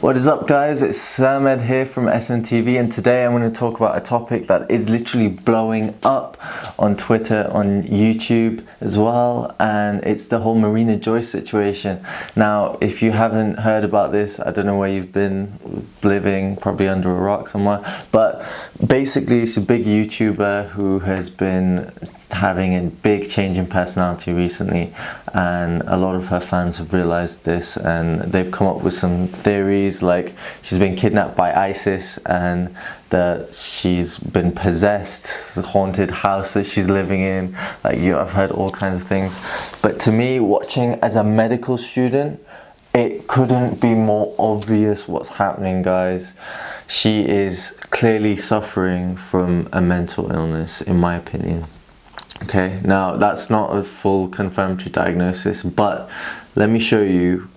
What is up, guys? It's Samed here from SNTV, and today I'm going to talk about a topic that is literally blowing up on Twitter, on YouTube as well, and it's the whole Marina Joyce situation. Now, if you haven't heard about this, I don't know where you've been living, probably under a rock somewhere, but basically it's a big YouTuber who has been having a big change in personality recently, and a lot of her fans have realized this, and they've come up with some theories like she's been kidnapped by ISIS and that she's been possessed, the haunted house that she's living in. I've heard all kinds of things, but to me, watching as a medical student, it couldn't be more obvious what's happening, guys. She is clearly suffering from a mental illness, in my opinion. Okay, now that's not a full confirmatory diagnosis, but let me show you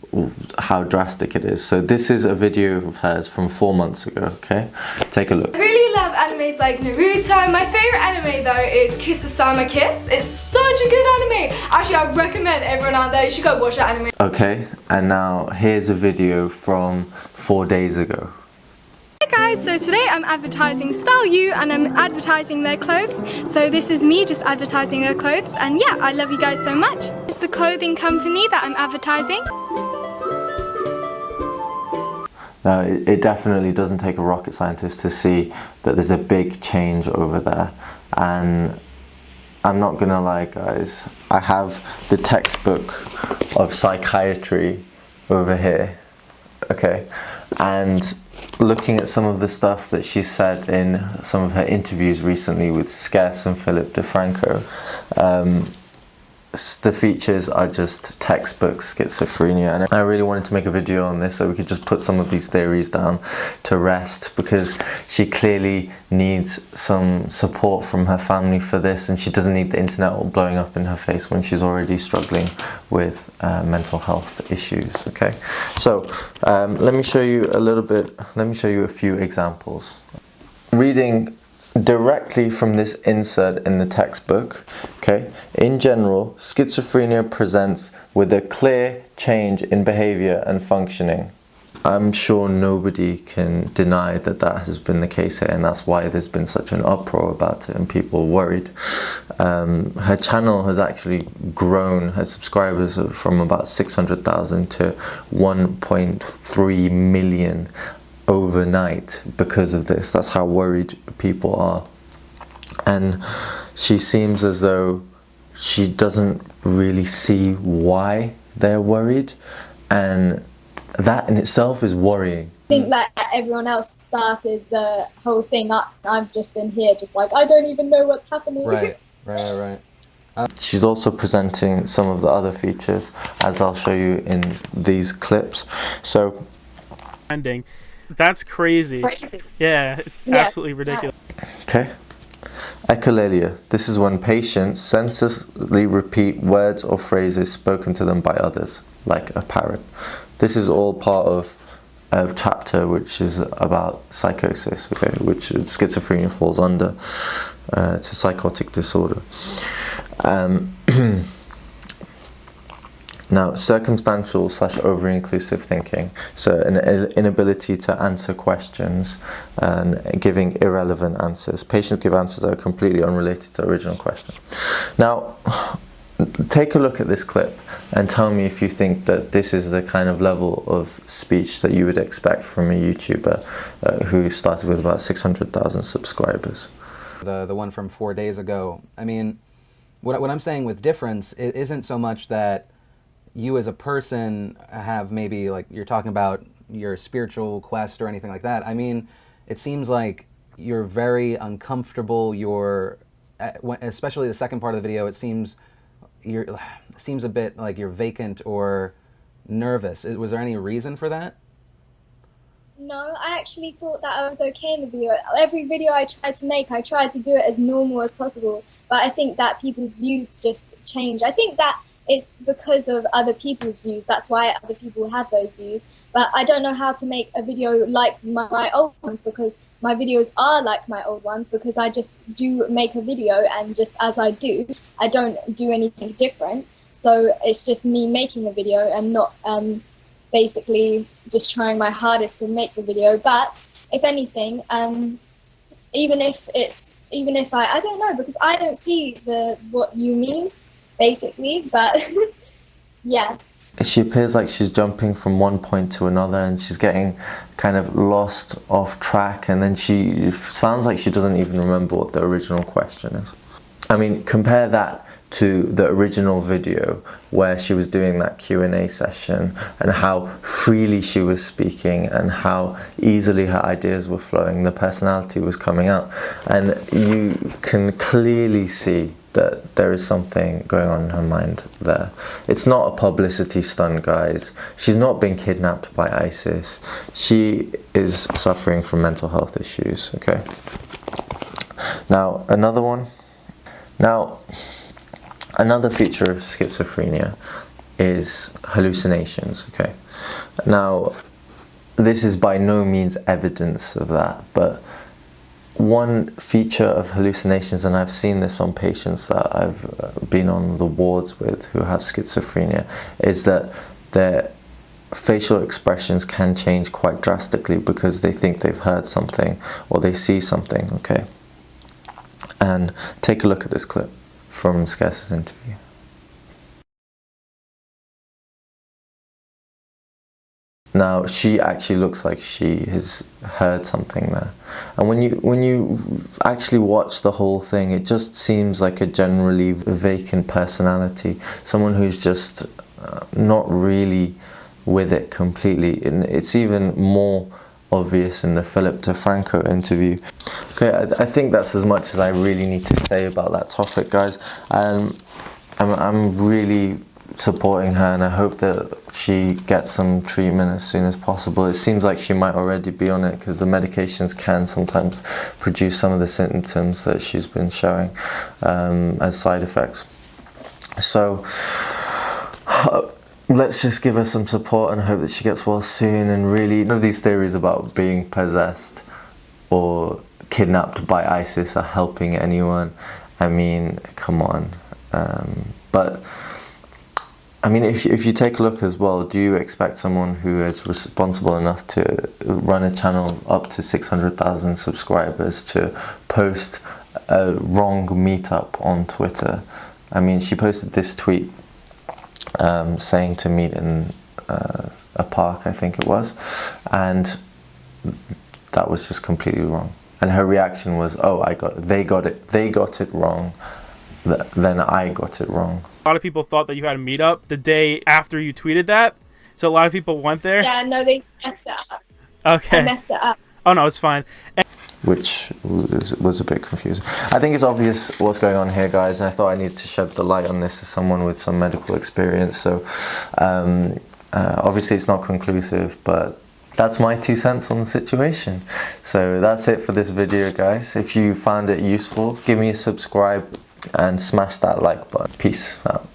how drastic it is. So this is a video of hers from 4 months ago, okay? Take a look. I really love animes like Naruto. My favorite anime though is Kiss Kiss. It's such a good anime. Actually, I recommend everyone out there, you should go watch that anime. Okay, and now here's a video from 4 days ago. Hey guys, so today I'm advertising Style You and I'm advertising their clothes. So this is me just advertising their clothes, and yeah, I love you guys so much. It's the clothing company that I'm advertising. Now, it definitely doesn't take a rocket scientist to see that there's a big change over there, and I'm not gonna lie, guys, I have the textbook of psychiatry over here, okay, and looking at some of the stuff that she said in some of her interviews recently with Skess and Philip DeFranco, the features are just textbook schizophrenia, and I really wanted to make a video on this so we could just put some of these theories down to rest, because she clearly needs some support from her family for this, and she doesn't need the internet all blowing up in her face when she's already struggling with mental health issues. Okay, so let me show you a few examples. Reading directly from this insert in the textbook, okay, in general, schizophrenia presents with a clear change in behavior and functioning. I'm sure nobody can deny that that has been the case here, and that's why there's been such an uproar about it and people worried. Her channel has actually grown, her subscribers from about 600,000 to 1.3 million overnight because of this. That's how worried people are, and she seems as though she doesn't really see why they're worried, and that in itself is worrying. I think that everyone else started the whole thing up. I've just been here just like, I don't even know what's happening. Right. She's also presenting some of the other features, as I'll show you in these clips. So ending. That's crazy. Yeah, it's absolutely ridiculous. Okay. Echolalia. This is when patients senselessly repeat words or phrases spoken to them by others, like a parrot. This is all part of a chapter which is about psychosis, okay, which schizophrenia falls under. It's a psychotic disorder. Now, circumstantial / over-inclusive thinking, so an inability to answer questions and giving irrelevant answers. Patients give answers that are completely unrelated to the original question. Now, take a look at this clip and tell me if you think that this is the kind of level of speech that you would expect from a YouTuber who started with about 600,000 subscribers. The one from 4 days ago. I mean, what I'm saying with difference isn't so much that you as a person have maybe, like, you're talking about your spiritual quest or anything like that. I mean, it seems like you're very uncomfortable. You're, especially the second part of the video, it seems a bit like you're vacant or nervous. Was there any reason for that? No, I actually thought that I was okay in the video. Every video I tried to make, I tried to do it as normal as possible, but I think that people's views just change. I think that it's because of other people's views. That's why other people have those views. But I don't know how to make a video like my old ones, because my videos are like my old ones, because I just do make a video, and just as I do, I don't do anything different. So it's just me making a video and not basically just trying my hardest to make the video. But if anything, even if I don't know, because I don't see what you mean, basically, but yeah. She appears like she's jumping from one point to another, and she's getting kind of lost off track, and then it sounds like she doesn't even remember what the original question is. I mean, compare that to the original video where she was doing that Q&A session, and how freely she was speaking and how easily her ideas were flowing, the personality was coming out, and you can clearly see that there is something going on in her mind there. It's not a publicity stunt, guys. She's not been kidnapped by ISIS. She is suffering from mental health issues, okay? Now, another feature of schizophrenia is hallucinations, okay? Now, this is by no means evidence of that, but one feature of hallucinations, and I've seen this on patients that I've been on the wards with who have schizophrenia, is that their facial expressions can change quite drastically because they think they've heard something or they see something, okay? And take a look at this clip from Skess's interview. Now, she actually looks like she has heard something there. And when you actually watch the whole thing, it just seems like a generally vacant personality, someone who's just not really with it completely. And it's even more obvious in the Philip DeFranco interview. Okay, I think that's as much as I really need to say about that topic, guys. I'm really supporting her, and I hope that she gets some treatment as soon as possible. It seems like she might already be on it, because the medications can sometimes produce some of the symptoms that she's been showing as side effects. So let's just give her some support and hope that she gets well soon. And really, none of these theories about being possessed or kidnapped by ISIS are helping anyone. I mean, come on. But I mean, if you take a look as well, do you expect someone who is responsible enough to run a channel up to 600,000 subscribers to post a wrong meetup on Twitter? I mean, she posted this tweet saying to meet in a park, I think it was, and that was just completely wrong. And her reaction was, "Oh, they got it wrong. Then I got it wrong." A lot of people thought that you had a meetup the day after you tweeted that, so a lot of people went there. Yeah, no, they messed it up. Okay. I messed it up. Oh no, it's fine. Which was a bit confusing. I think it's obvious what's going on here, guys, and I thought I needed to shed the light on this as someone with some medical experience. So obviously it's not conclusive, but that's my 2 cents on the situation. So that's it for this video, guys. If you found it useful, give me a subscribe and smash that like button. Peace out.